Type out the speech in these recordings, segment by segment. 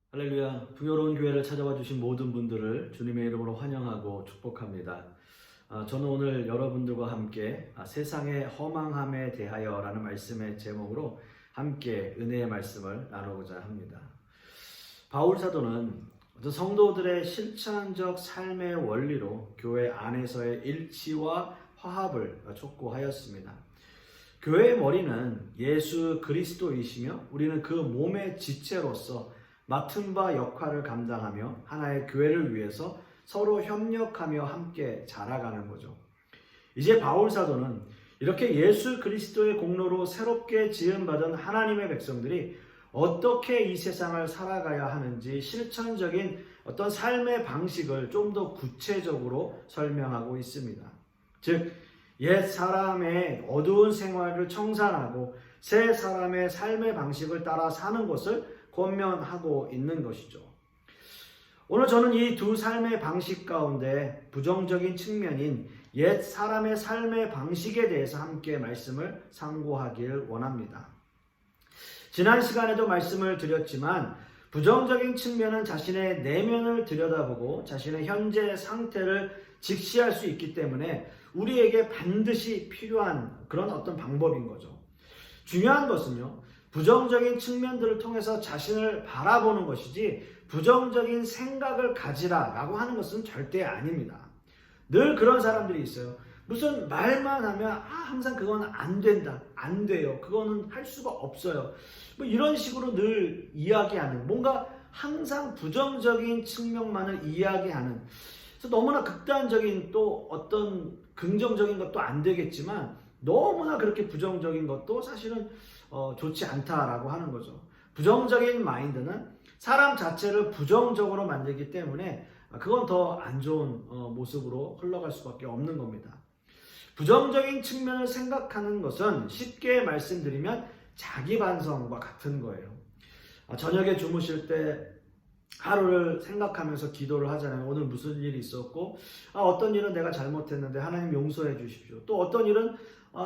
할렐루야. 풍요로운 교회를 찾아와 주신 모든 분들을 주님의 이름으로 환영하고 축복합니다. 저는 오늘 여러분들과 함께 세상의 허망함에 대하여 라는 말씀의 제목으로 함께 은혜의 말씀을 나누고자 합니다. 바울 사도는 성도들의 실천적 삶의 원리로 교회 안에서의 일치와 화합을 촉구하였습니다. 교회의 머리는 예수 그리스도이시며 우리는 그 몸의 지체로서 맡은 바 역할을 감당하며 하나의 교회를 위해서 서로 협력하며 함께 자라가는 거죠. 이제 바울 사도는 이렇게 예수 그리스도의 공로로 새롭게 지음받은 하나님의 백성들이 어떻게 이 세상을 살아가야 하는지 실천적인 어떤 삶의 방식을 좀 더 구체적으로 설명하고 있습니다. 즉, 옛 사람의 어두운 생활을 청산하고 새 사람의 삶의 방식을 따라 사는 것을 권면하고 있는 것이죠. 오늘 저는 이 두 삶의 방식 가운데 부정적인 측면인 옛 사람의 삶의 방식에 대해서 함께 말씀을 상고하길 원합니다. 지난 시간에도 말씀을 드렸지만 부정적인 측면은 자신의 내면을 들여다보고 자신의 현재 상태를 직시할 수 있기 때문에 우리에게 반드시 필요한 그런 어떤 방법인 거죠. 중요한 것은요, 부정적인 측면들을 통해서 자신을 바라보는 것이지 부정적인 생각을 가지라라고 하는 것은 절대 아닙니다. 늘 그런 사람들이 있어요. 무슨 말만 하면 항상 그건 안 된다, 안 돼요, 그거는 할 수가 없어요, 뭐 이런 식으로 늘 이야기하는, 뭔가 항상 부정적인 측면만을 이야기하는, 그래서 너무나 극단적인 또 어떤 긍정적인 것도 안 되겠지만 너무나 그렇게 부정적인 것도 사실은 좋지 않다라고 하는 거죠. 부정적인 마인드는 사람 자체를 부정적으로 만들기 때문에 그건 더 안 좋은 모습으로 흘러갈 수밖에 없는 겁니다. 부정적인 측면을 생각하는 것은 쉽게 말씀드리면 자기 반성과 같은 거예요. 저녁에 주무실 때 하루를 생각하면서 기도를 하잖아요. 오늘 무슨 일이 있었고, 어떤 일은 내가 잘못했는데 하나님 용서해 주십시오. 또 어떤 일은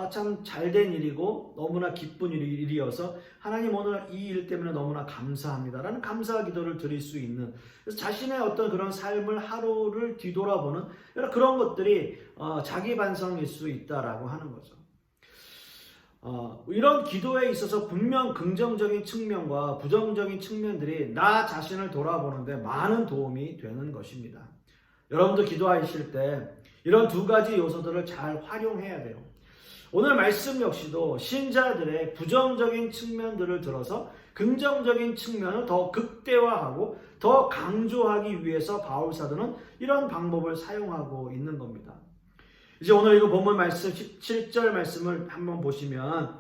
참 잘된 일이고 너무나 기쁜 일이어서 하나님 오늘 이 일 때문에 너무나 감사합니다 라는 감사 기도를 드릴 수 있는, 그래서 자신의 어떤 그런 삶을 하루를 뒤돌아보는 그런 것들이 자기 반성일 수 있다라고 하는 거죠. 이런 기도에 있어서 분명 긍정적인 측면과 부정적인 측면들이 나 자신을 돌아보는데 많은 도움이 되는 것입니다. 여러분도 기도하실 때 이런 두 가지 요소들을 잘 활용해야 돼요. 오늘 말씀 역시도 신자들의 부정적인 측면들을 들어서 긍정적인 측면을 더 극대화하고 더 강조하기 위해서 바울 사도는 이런 방법을 사용하고 있는 겁니다. 이제 오늘 이거 본문 말씀 17절 말씀을 한번 보시면,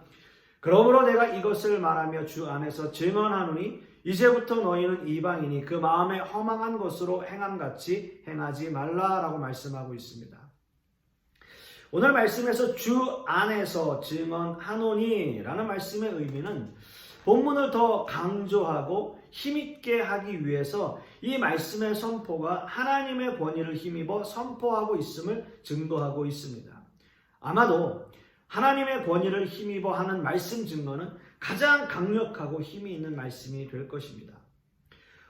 그러므로 내가 이것을 말하며 주 안에서 증언하노니 이제부터 너희는 이방인이 그 마음에 허망한 것으로 행함같이 행하지 말라라고 말씀하고 있습니다. 오늘 말씀에서 주 안에서 증언하노니 라는 말씀의 의미는 본문을 더 강조하고 힘있게 하기 위해서 이 말씀의 선포가 하나님의 권위를 힘입어 선포하고 있음을 증거하고 있습니다. 아마도 하나님의 권위를 힘입어 하는 말씀 증거는 가장 강력하고 힘이 있는 말씀이 될 것입니다.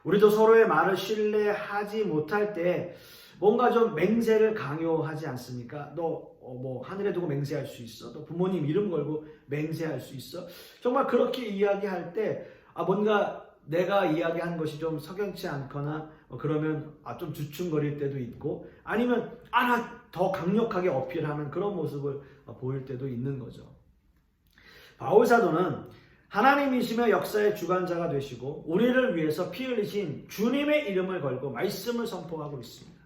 우리도 서로의 말을 신뢰하지 못할 때 뭔가 좀 맹세를 강요하지 않습니까? 너 뭐 하늘에 두고 맹세할 수 있어? 너 부모님 이름 걸고 맹세할 수 있어? 정말 그렇게 이야기할 때 뭔가 내가 이야기한 것이 좀 석연치 않거나 그러면 좀 주춤거릴 때도 있고, 아니면 나 더 강력하게 어필하는 그런 모습을 보일 때도 있는 거죠. 바울 사도는 하나님이시며 역사의 주관자가 되시고 우리를 위해서 피 흘리신 주님의 이름을 걸고 말씀을 선포하고 있습니다.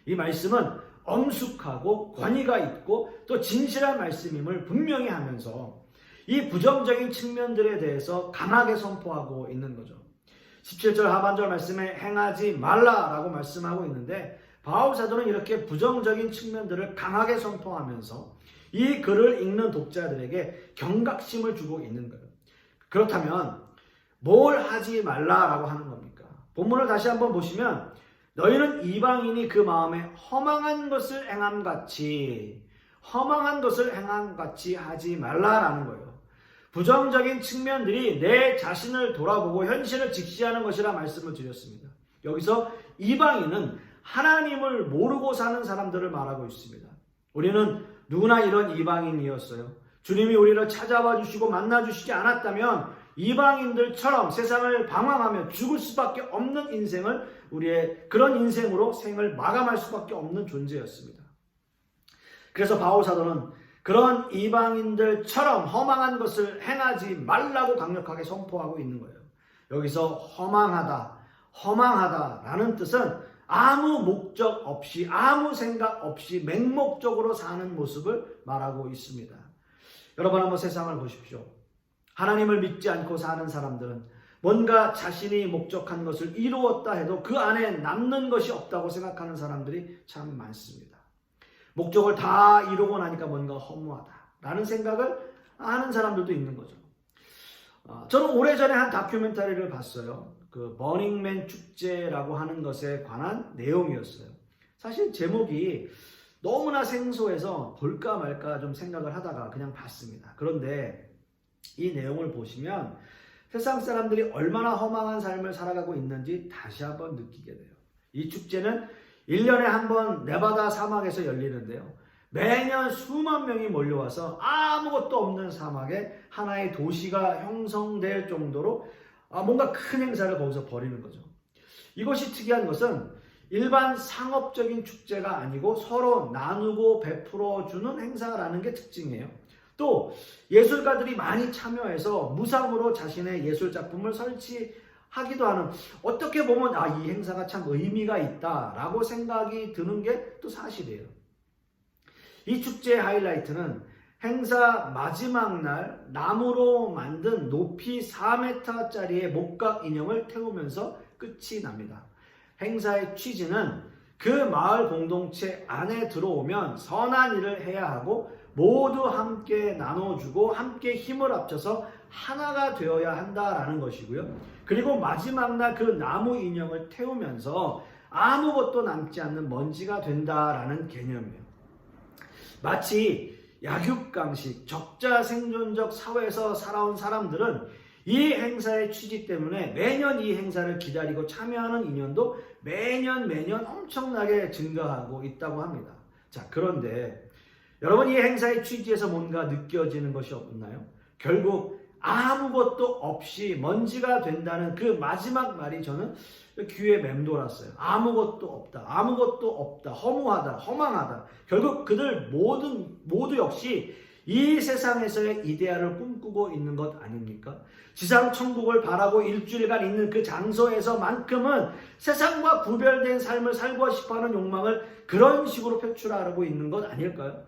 이 말씀은 엄숙하고 권위가 있고 또 진실한 말씀임을 분명히 하면서 이 부정적인 측면들에 대해서 강하게 선포하고 있는 거죠. 17절 하반절 말씀에 행하지 말라라고 말씀하고 있는데, 바울 사도는 이렇게 부정적인 측면들을 강하게 선포하면서 이 글을 읽는 독자들에게 경각심을 주고 있는 거예요. 그렇다면 뭘 하지 말라라고 하는 겁니까? 본문을 다시 한번 보시면 너희는 이방인이 그 마음에 허망한 것을 행함같이 하지 말라라는 거예요. 부정적인 측면들이 내 자신을 돌아보고 현실을 직시하는 것이라 말씀을 드렸습니다. 여기서 이방인은 하나님을 모르고 사는 사람들을 말하고 있습니다. 우리는 누구나 이런 이방인이었어요. 주님이 우리를 찾아와 주시고 만나 주시지 않았다면 이방인들처럼 세상을 방황하며 죽을 수밖에 없는 인생을 우리의 그런 인생으로 생을 마감할 수밖에 없는 존재였습니다. 그래서 바울 사도는 그런 이방인들처럼 허망한 것을 행하지 말라고 강력하게 선포하고 있는 거예요. 여기서 허망하다라는 뜻은 아무 목적 없이 아무 생각 없이 맹목적으로 사는 모습을 말하고 있습니다. 여러분 한번 세상을 보십시오. 하나님을 믿지 않고 사는 사람들은 뭔가 자신이 목적한 것을 이루었다 해도 그 안에 남는 것이 없다고 생각하는 사람들이 참 많습니다. 목적을 다 이루고 나니까 뭔가 허무하다라는 생각을 하는 사람들도 있는 거죠. 저는 오래전에 한 다큐멘터리를 봤어요. 그 버닝맨 축제라고 하는 것에 관한 내용이었어요. 사실 제목이 너무나 생소해서 볼까 말까 좀 생각을 하다가 그냥 봤습니다. 그런데 이 내용을 보시면 세상 사람들이 얼마나 허망한 삶을 살아가고 있는지 다시 한번 느끼게 돼요. 이 축제는 1년에 한 번 네바다 사막에서 열리는데요. 매년 수만 명이 몰려와서 아무것도 없는 사막에 하나의 도시가 형성될 정도로 뭔가 큰 행사를 거기서 벌이는 거죠. 이것이 특이한 것은 일반 상업적인 축제가 아니고 서로 나누고 베풀어주는 행사라는 게 특징이에요. 또 예술가들이 많이 참여해서 무상으로 자신의 예술 작품을 설치하기도 하는, 어떻게 보면 이 행사가 참 의미가 있다라고 생각이 드는 게 또 사실이에요. 이 축제의 하이라이트는 행사 마지막 날 나무로 만든 높이 4m짜리의 목각 인형을 태우면서 끝이 납니다. 행사의 취지는 그 마을 공동체 안에 들어오면 선한 일을 해야 하고 모두 함께 나눠주고 함께 힘을 합쳐서 하나가 되어야 한다라는 것이고요. 그리고 마지막 날 그 나무 인형을 태우면서 아무것도 남지 않는 먼지가 된다라는 개념이에요. 마치 약육강식, 적자생존적 사회에서 살아온 사람들은 이 행사의 취지 때문에 매년 이 행사를 기다리고 참여하는 인연도 매년 엄청나게 증가하고 있다고 합니다. 자, 그런데 여러분, 이 행사의 취지에서 뭔가 느껴지는 것이 없나요? 결국 아무것도 없이 먼지가 된다는 그 마지막 말이 저는 귀에 맴돌았어요. 아무것도 없다, 허무하다, 허망하다. 결국 그들 모두 역시 이 세상에서의 이데알을 꿈꾸고 있는 것 아닙니까? 지상 천국을 바라고 일주일간 있는 그 장소에서만큼은 세상과 구별된 삶을 살고 싶어하는 욕망을 그런 식으로 표출하고 있는 것 아닐까요?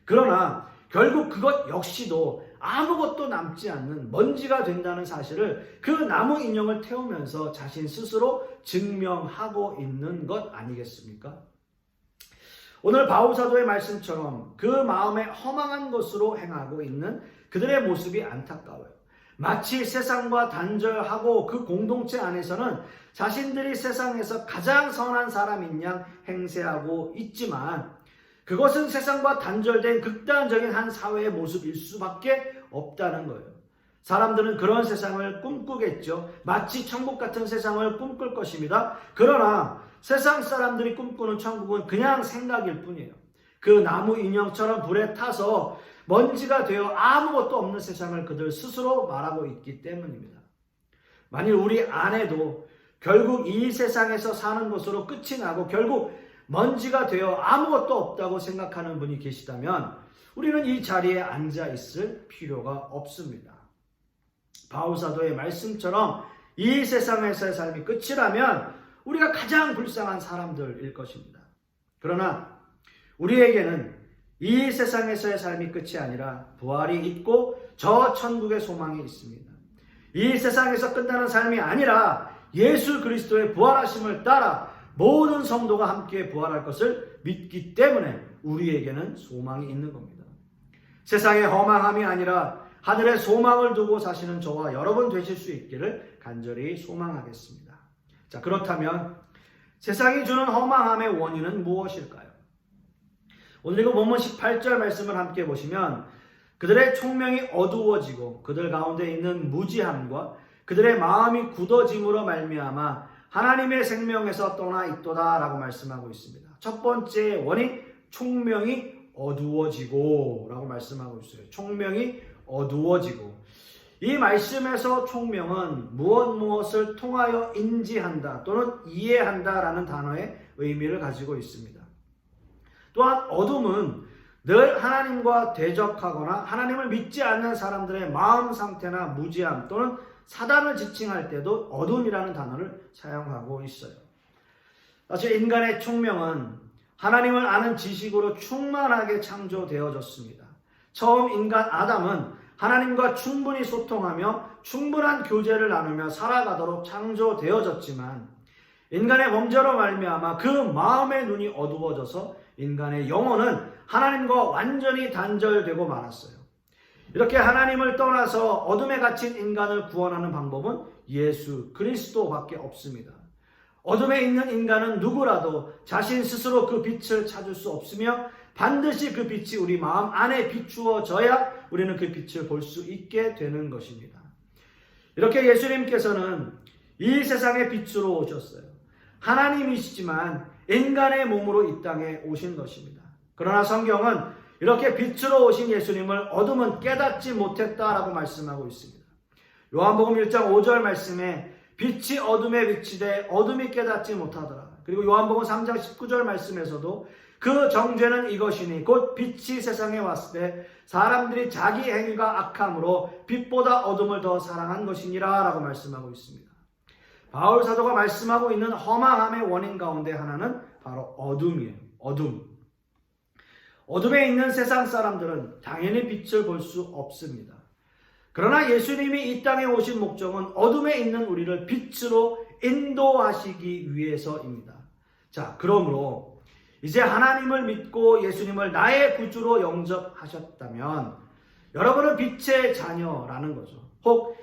그러나 결국 그것 역시도 아무것도 남지 않는 먼지가 된다는 사실을 그 나무 인형을 태우면서 자신 스스로 증명하고 있는 것 아니겠습니까? 오늘 바울 사도의 말씀처럼 그 마음에 허망한 것으로 행하고 있는 그들의 모습이 안타까워요. 마치 세상과 단절하고 그 공동체 안에서는 자신들이 세상에서 가장 선한 사람인 양 행세하고 있지만 그것은 세상과 단절된 극단적인 한 사회의 모습일 수밖에 없다는 거예요. 사람들은 그런 세상을 꿈꾸겠죠. 마치 천국 같은 세상을 꿈꿀 것입니다. 그러나 세상 사람들이 꿈꾸는 천국은 그냥 생각일 뿐이에요. 그 나무 인형처럼 불에 타서 먼지가 되어 아무것도 없는 세상을 그들 스스로 말하고 있기 때문입니다. 만일 우리 안에도 결국 이 세상에서 사는 것으로 끝이 나고 결국 먼지가 되어 아무것도 없다고 생각하는 분이 계시다면 우리는 이 자리에 앉아 있을 필요가 없습니다. 바울 사도의 말씀처럼 이 세상에서의 삶이 끝이라면 우리가 가장 불쌍한 사람들일 것입니다. 그러나 우리에게는 이 세상에서의 삶이 끝이 아니라 부활이 있고 저 천국의 소망이 있습니다. 이 세상에서 끝나는 삶이 아니라 예수 그리스도의 부활하심을 따라 모든 성도가 함께 부활할 것을 믿기 때문에 우리에게는 소망이 있는 겁니다. 세상의 허망함이 아니라 하늘의 소망을 두고 사시는 저와 여러분 되실 수 있기를 간절히 소망하겠습니다. 자, 그렇다면 세상이 주는 허망함의 원인은 무엇일까요? 오늘 이거 본문 18절 말씀을 함께 보시면 그들의 총명이 어두워지고 그들 가운데 있는 무지함과 그들의 마음이 굳어짐으로 말미암아 하나님의 생명에서 떠나 있도다라고 말씀하고 있습니다. 첫 번째 원인, 총명이 어두워지고 라고 말씀하고 있어요. 총명이 어두워지고. 이 말씀에서 총명은 무엇을 통하여 인지한다 또는 이해한다 라는 단어의 의미를 가지고 있습니다. 또한 어둠은 늘 하나님과 대적하거나 하나님을 믿지 않는 사람들의 마음 상태나 무지함 또는 사단을 지칭할 때도 어둠이라는 단어를 사용하고 있어요. 사실 인간의 총명은 하나님을 아는 지식으로 충만하게 창조되어졌습니다. 처음 인간 아담은 하나님과 충분히 소통하며 충분한 교제를 나누며 살아가도록 창조되어졌지만 인간의 범죄로 말미암아 그 마음의 눈이 어두워져서 인간의 영혼은 하나님과 완전히 단절되고 말았어요. 이렇게 하나님을 떠나서 어둠에 갇힌 인간을 구원하는 방법은 예수 그리스도밖에 없습니다. 어둠에 있는 인간은 누구라도 자신 스스로 그 빛을 찾을 수 없으며 반드시 그 빛이 우리 마음 안에 비추어져야 우리는 그 빛을 볼 수 있게 되는 것입니다. 이렇게 예수님께서는 이 세상의 빛으로 오셨어요. 하나님이시지만 인간의 몸으로 이 땅에 오신 것입니다. 그러나 성경은 이렇게 빛으로 오신 예수님을 어둠은 깨닫지 못했다라고 말씀하고 있습니다. 요한복음 1장 5절 말씀에 빛이 어둠에 비치되 어둠이 깨닫지 못하더라. 그리고 요한복음 3장 19절 말씀에서도 그 정죄는 이것이니 곧 빛이 세상에 왔을 때 사람들이 자기 행위가 악함으로 빛보다 어둠을 더 사랑한 것이니라 라고 말씀하고 있습니다. 바울 사도가 말씀하고 있는 허망함의 원인 가운데 하나는 바로 어둠이에요. 어둠에 있는 세상 사람들은 당연히 빛을 볼 수 없습니다. 그러나 예수님이 이 땅에 오신 목적은 어둠에 있는 우리를 빛으로 인도하시기 위해서입니다. 자, 그러므로 이제 하나님을 믿고 예수님을 나의 구주로 영접하셨다면 여러분은 빛의 자녀라는 거죠. 혹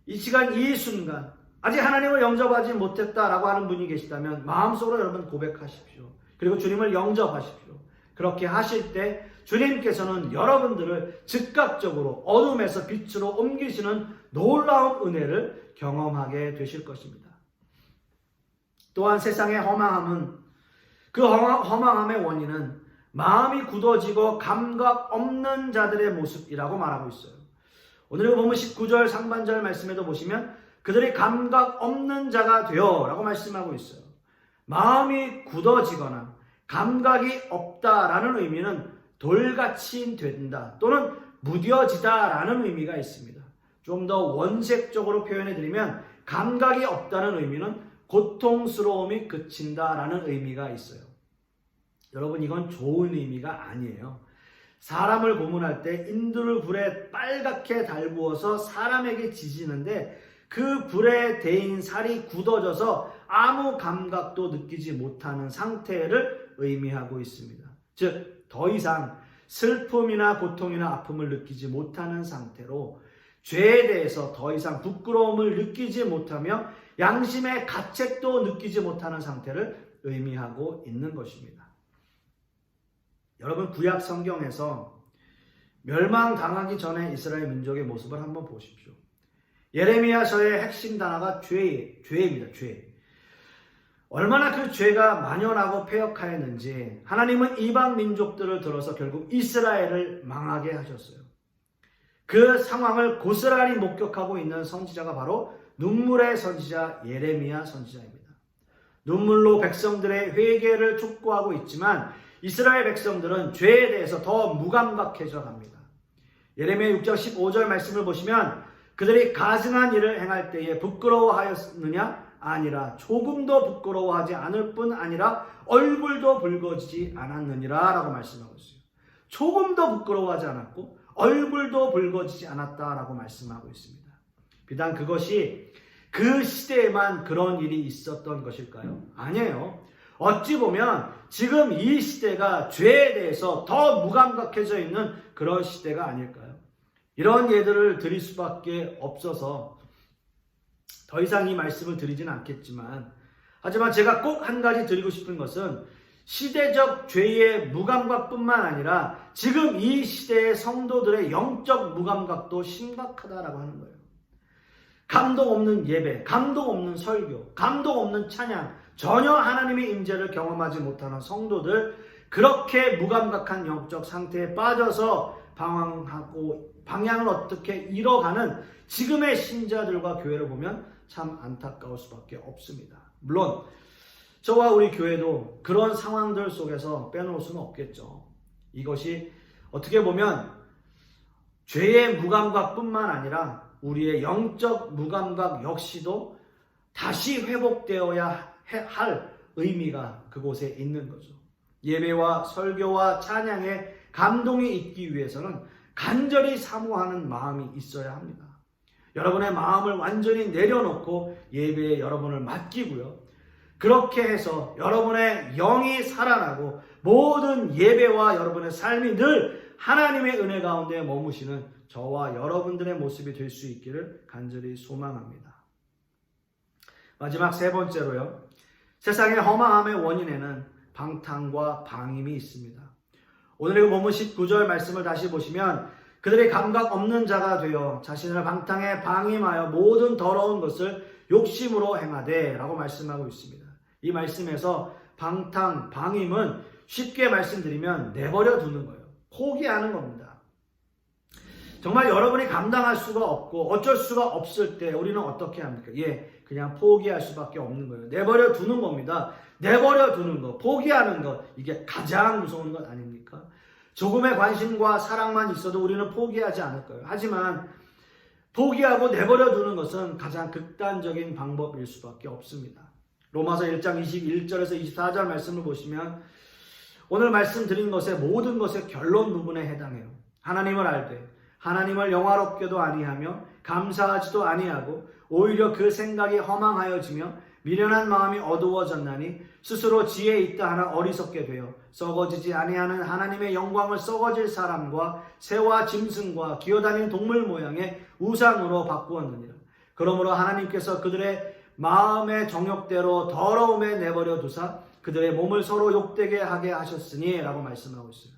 이 시간 이 순간 아직 하나님을 영접하지 못했다라고 하는 분이 계시다면 마음속으로 여러분 고백하십시오. 그리고 주님을 영접하십시오. 그렇게 하실 때 주님께서는 여러분들을 즉각적으로 어둠에서 빛으로 옮기시는 놀라운 은혜를 경험하게 되실 것입니다. 또한 세상의 허망함은 그 허망함의 원인은 마음이 굳어지고 감각 없는 자들의 모습이라고 말하고 있어요. 오늘 보면 19절 상반절 말씀에도 보시면 그들이 감각 없는 자가 되어 라고 말씀하고 있어요. 마음이 굳어지거나 감각이 없다라는 의미는 돌같이 된다 또는 무뎌지다라는 의미가 있습니다. 좀 더 원색적으로 표현해 드리면 감각이 없다는 의미는 고통스러움이 그친다라는 의미가 있어요. 여러분 이건 좋은 의미가 아니에요. 사람을 고문할 때 인두를 불에 빨갛게 달구어서 사람에게 지지는데 그 불에 데인 살이 굳어져서 아무 감각도 느끼지 못하는 상태를 의미하고 있습니다. 즉, 더 이상 슬픔이나 고통이나 아픔을 느끼지 못하는 상태로 죄에 대해서 더 이상 부끄러움을 느끼지 못하며 양심의 가책도 느끼지 못하는 상태를 의미하고 있는 것입니다. 여러분, 구약 성경에서 멸망당하기 전에 이스라엘 민족의 모습을 한번 보십시오. 예레미야서의 핵심 단어가 죄입니다. 죄. 얼마나 그 죄가 만연하고 폐역하였는지 하나님은 이방 민족들을 들어서 결국 이스라엘을 망하게 하셨어요. 그 상황을 고스란히 목격하고 있는 선지자가 바로 눈물의 선지자 예레미야 선지자입니다. 눈물로 백성들의 회개를 촉구하고 있지만 이스라엘 백성들은 죄에 대해서 더 무감각해져 갑니다. 예레미야 6장 15절 말씀을 보시면 그들이 가증한 일을 행할 때에 부끄러워하였느냐? 아니라 조금도 부끄러워하지 않을 뿐 아니라 얼굴도 붉어지지 않았느니라 라고 말씀하고 있어요. 조금도 부끄러워하지 않았고 얼굴도 붉어지지 않았다라고 말씀하고 있습니다. 비단 그것이 그 시대에만 그런 일이 있었던 것일까요? 아니에요. 어찌 보면 지금 이 시대가 죄에 대해서 더 무감각해져 있는 그런 시대가 아닐까요? 이런 예들을 드릴 수밖에 없어서 더 이상 이 말씀을 드리지는 않겠지만 하지만 제가 꼭 한 가지 드리고 싶은 것은 시대적 죄의 무감각뿐만 아니라 지금 이 시대의 성도들의 영적 무감각도 심각하다라고 하는 거예요. 감동 없는 예배, 감동 없는 설교, 감동 없는 찬양, 전혀 하나님의 임재를 경험하지 못하는 성도들, 그렇게 무감각한 영적 상태에 빠져서 방황하고 방향을 어떻게 잃어가는 지금의 신자들과 교회를 보면 참 안타까울 수밖에 없습니다. 물론 저와 우리 교회도 그런 상황들 속에서 빼놓을 수는 없겠죠. 이것이 어떻게 보면 죄의 무감각뿐만 아니라 우리의 영적 무감각 역시도 다시 회복되어야 할 의미가 그곳에 있는 거죠. 예배와 설교와 찬양에 감동이 있기 위해서는 간절히 사모하는 마음이 있어야 합니다. 여러분의 마음을 완전히 내려놓고 예배에 여러분을 맡기고요. 그렇게 해서 여러분의 영이 살아나고 모든 예배와 여러분의 삶이 늘 하나님의 은혜 가운데 머무시는 저와 여러분들의 모습이 될 수 있기를 간절히 소망합니다. 마지막 세 번째로요. 세상의 허망함의 원인에는 방탕과 방임이 있습니다. 오늘의 본문 19절 말씀을 다시 보시면 그들이 감각 없는 자가 되어 자신을 방탕에 방임하여 모든 더러운 것을 욕심으로 행하되 라고 말씀하고 있습니다. 이 말씀에서 방탕, 방임은 쉽게 말씀드리면 내버려 두는 거예요. 포기하는 겁니다. 정말 여러분이 감당할 수가 없고 어쩔 수가 없을 때 우리는 어떻게 합니까? 그냥 포기할 수밖에 없는 거예요. 내버려 두는 겁니다. 내버려 두는 거, 포기하는 것, 이게 가장 무서운 것 아닙니까? 조금의 관심과 사랑만 있어도 우리는 포기하지 않을 거예요. 하지만 포기하고 내버려 두는 것은 가장 극단적인 방법일 수밖에 없습니다. 로마서 1장 21절에서 24절 말씀을 보시면 오늘 말씀드린 것의 모든 것의 결론 부분에 해당해요. 하나님을 알되 하나님을 영화롭게도 아니하며 감사하지도 아니하고 오히려 그 생각이 허망하여지며 미련한 마음이 어두워졌나니 스스로 지혜 있다 하나 어리석게 되어 썩어지지 아니하는 하나님의 영광을 썩어질 사람과 새와 짐승과 기어다니는 동물 모양의 우상으로 바꾸었느니라. 그러므로 하나님께서 그들의 마음의 정욕대로 더러움에 내버려 두사 그들의 몸을 서로 욕되게 하게 하셨으니 라고 말씀하고 있어요.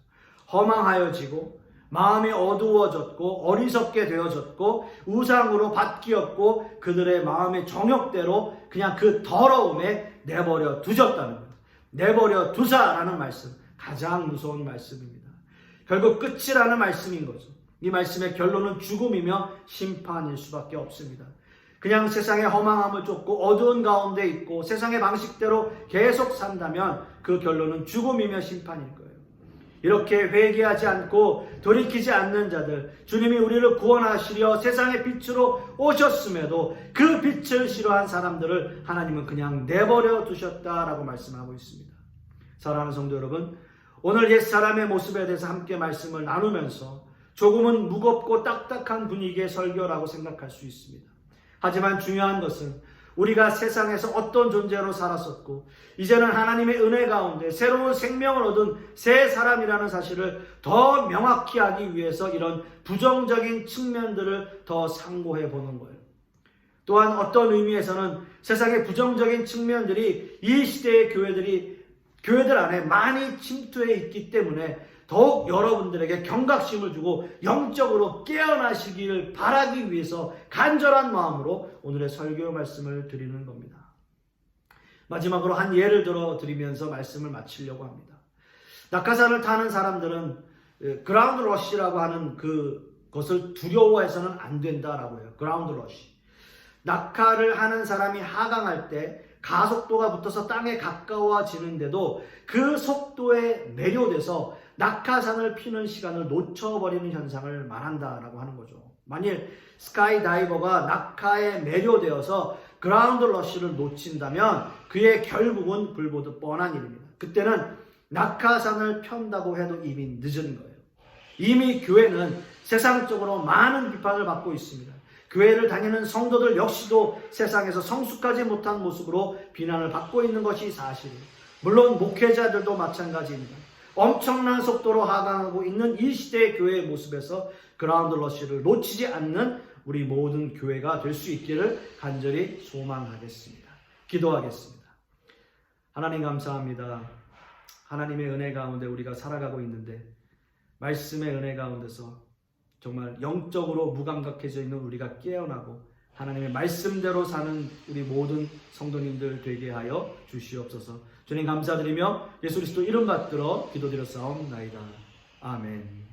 허망하여지고 마음이 어두워졌고 어리석게 되어졌고 우상으로 바뀌었고 그들의 마음의 정욕대로 그냥 그 더러움에 내버려 두셨다는 거예요. 내버려 두사라는 말씀, 가장 무서운 말씀입니다. 결국 끝이라는 말씀인 거죠. 이 말씀의 결론은 죽음이며 심판일 수밖에 없습니다. 그냥 세상의 허망함을 쫓고 어두운 가운데 있고 세상의 방식대로 계속 산다면 그 결론은 죽음이며 심판일 거예요. 이렇게 회개하지 않고 돌이키지 않는 자들, 주님이 우리를 구원하시려 세상의 빛으로 오셨음에도 그 빛을 싫어한 사람들을 하나님은 그냥 내버려 두셨다라고 말씀하고 있습니다. 사랑하는 성도 여러분, 오늘 옛사람의 모습에 대해서 함께 말씀을 나누면서 조금은 무겁고 딱딱한 분위기의 설교라고 생각할 수 있습니다. 하지만 중요한 것은 우리가 세상에서 어떤 존재로 살았었고 이제는 하나님의 은혜 가운데 새로운 생명을 얻은 새 사람이라는 사실을 더 명확히 하기 위해서 이런 부정적인 측면들을 더 상고해 보는 거예요. 또한 어떤 의미에서는 세상의 부정적인 측면들이 이 시대의 교회들 안에 많이 침투해 있기 때문에 더욱 여러분들에게 경각심을 주고 영적으로 깨어나시기를 바라기 위해서 간절한 마음으로 오늘의 설교 말씀을 드리는 겁니다. 마지막으로 한 예를 들어 드리면서 말씀을 마치려고 합니다. 낙하산을 타는 사람들은 그라운드 러시라고 하는 그것을 두려워해서는 안 된다라고 해요. 그라운드 러시. 낙하를 하는 사람이 하강할 때 가속도가 붙어서 땅에 가까워지는데도 그 속도에 매료돼서 낙하산을 피는 시간을 놓쳐버리는 현상을 말한다라고 하는 거죠. 만일 스카이다이버가 낙하에 매료되어서 그라운드 러시를 놓친다면 그의 결국은 불보듯 뻔한 일입니다. 그때는 낙하산을 편다고 해도 이미 늦은 거예요. 이미 교회는 세상적으로 많은 비판을 받고 있습니다. 교회를 다니는 성도들 역시도 세상에서 성숙하지 못한 모습으로 비난을 받고 있는 것이 사실이에요. 물론 목회자들도 마찬가지입니다. 엄청난 속도로 하강하고 있는 이 시대의 교회의 모습에서 그라운드 러시를 놓치지 않는 우리 모든 교회가 될 수 있기를 간절히 소망하겠습니다. 기도하겠습니다. 하나님 감사합니다. 하나님의 은혜 가운데 우리가 살아가고 있는데 말씀의 은혜 가운데서 정말 영적으로 무감각해져 있는 우리가 깨어나고 하나님의 말씀대로 사는 우리 모든 성도님들 되게 하여 주시옵소서. 주님 감사드리며 예수 그리스도 이름 받들어 기도드렸사옵나이다. 아멘.